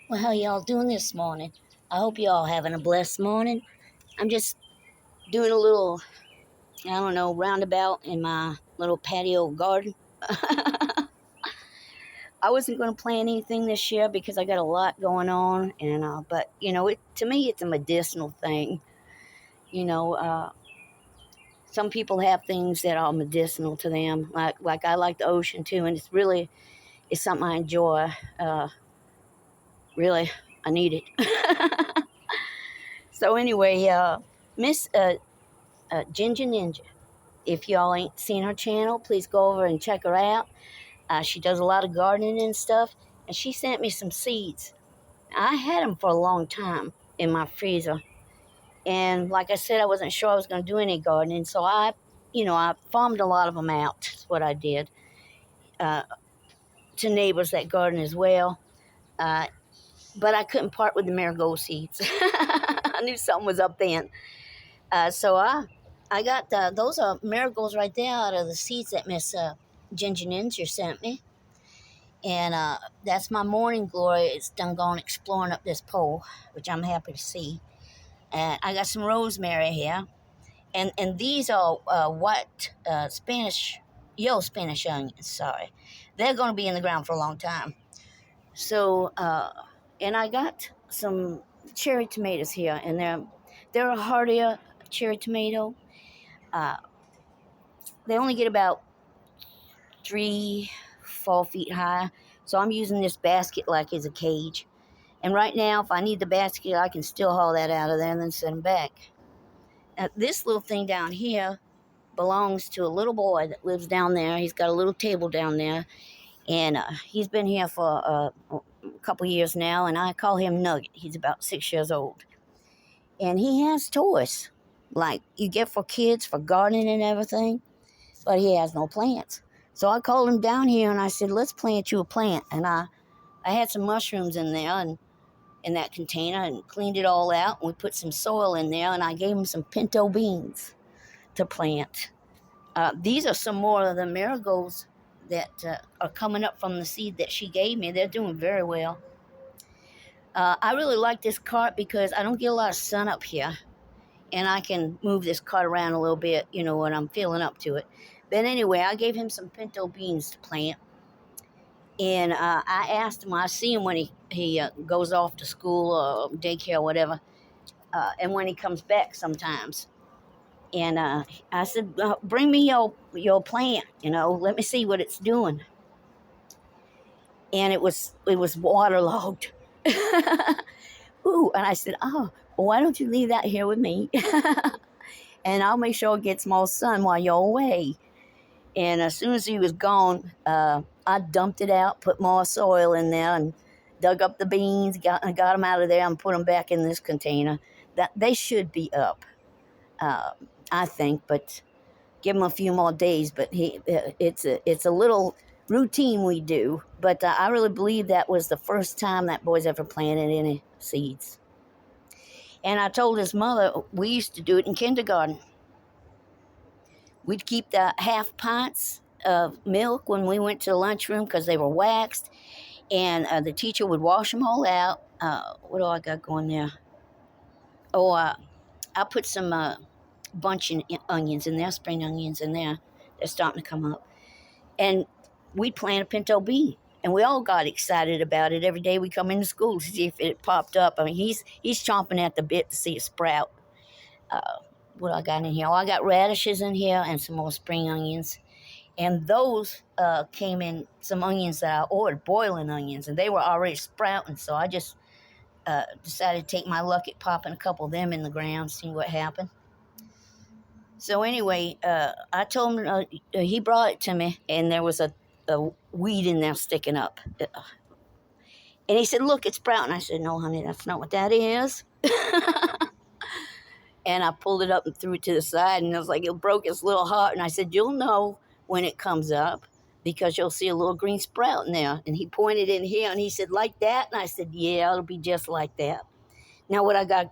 Well, how y'all doing this morning? I hope y'all having a blessed morning. I'm just doing a little, I don't know, roundabout in my little patio garden. I wasn't going to plant anything this year because I got a lot going on, and but to me, it's a medicinal thing. You know, uh, some people have things that are medicinal to them. Like I like the ocean too, and it's something I enjoy. Really, I need it. So anyway, Miss Ginger Ninja. If y'all ain't seen her channel, please go over and check her out. She does a lot of gardening and stuff, and she sent me some seeds. I had them for a long time in my freezer, and like I said, I wasn't sure I was going to do any gardening, so I farmed a lot of them out. That's what I did uh, to neighbors that garden as well. Uh, but I couldn't part with the marigold seeds. I knew something was up then. So I got those are marigolds right there out of the seeds that Miss Ginger Ninja sent me. And that's my morning glory. It's done gone exploring up this pole, which I'm happy to see. And I got some rosemary here. And these are white yellow Spanish onions, sorry. They're going to be in the ground for a long time. So, and I got some cherry tomatoes here, and they're a hardier cherry tomato. Uh, they only get about 3, 4 feet high. So I'm using this basket like as a cage. And right now, if I need the basket, I can still haul that out of there and then send them back. This little thing down here belongs to a little boy that lives down there. He's got a little table down there. And he's been here for a couple years now. And I call him Nugget. He's about 6 years old. And he has toys like you get for kids for gardening and everything. But he has no plants. So I called him down here and I said, let's plant you a plant. And I had some mushrooms in there and in that container and cleaned it all out. And we put some soil in there and I gave him some pinto beans to plant. These are some more of the marigolds that are coming up from the seed that she gave me. They're doing very well. I really like this cart because I don't get a lot of sun up here. And I can move this cart around a little bit, when I'm feeling up to it. But anyway, I gave him some pinto beans to plant. And I asked him, I see him when he goes off to school or daycare or whatever, and when he comes back sometimes. And I said, bring me your plant, let me see what it's doing. And it was waterlogged. Ooh, and I said, oh, well, why don't you leave that here with me? And I'll make sure it gets more sun while you're away. And as soon as he was gone, I dumped it out, put more soil in there, and dug up the beans, got them out of there, and put them back in this container. That they should be up, I think, but give him a few more days. But it's a little routine we do. But I really believe that was the first time that boy's ever planted any seeds. And I told his mother we used to do it in kindergarten. We'd keep the half pints of milk when we went to the lunchroom because they were waxed, and the teacher would wash them all out. What do I got going there? Oh, I put some bunching onions in there, spring onions in there. They're starting to come up. And we'd plant a pinto bean. And we all got excited about it. Every day we come into school to see if it popped up. I mean, he's chomping at the bit to see it sprout. What I got in here? Oh, I got radishes in here and some more spring onions. And those came in some onions that I ordered, boiling onions, and they were already sprouting. So I just decided to take my luck at popping a couple of them in the ground, see what happened. So anyway, I told him, he brought it to me, and there was a weed in there sticking up. And he said, look, it's sprouting. I said, no, honey, that's not what that is. And I pulled it up and threw it to the side, and it was like it broke his little heart. And I said, you'll know when it comes up because you'll see a little green sprout in there. And he pointed in here, and he said, like that? And I said, yeah, it'll be just like that. Now, what I got,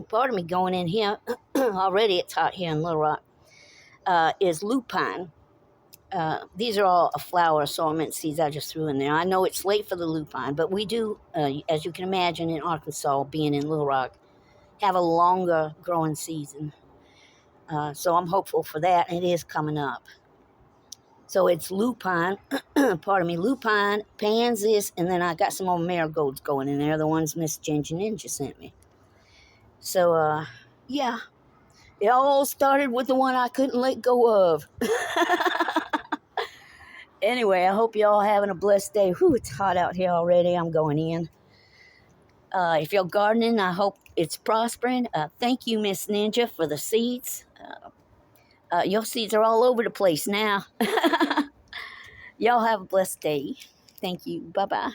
part of me going in here, already it's hot here in Little Rock, is lupine. These are all flower assortment seeds I just threw in there. I know it's late for the lupine, but we do, as you can imagine, in Arkansas, being in Little Rock, have a longer growing season. So I'm hopeful for that. It is coming up. So it's lupine, pardon me, lupine, pansies, and then I got some more marigolds going in there, the ones Miss Ginger Ninja sent me. So, yeah, it all started with the one I couldn't let go of. Anyway, I hope y'all having a blessed day. Whew, it's hot out here already. I'm going in. If you're gardening, I hope it's prospering. Thank you, Miss Ninja, for the seeds. Your seeds are all over the place now. Y'all have a blessed day. Thank you. Bye-bye.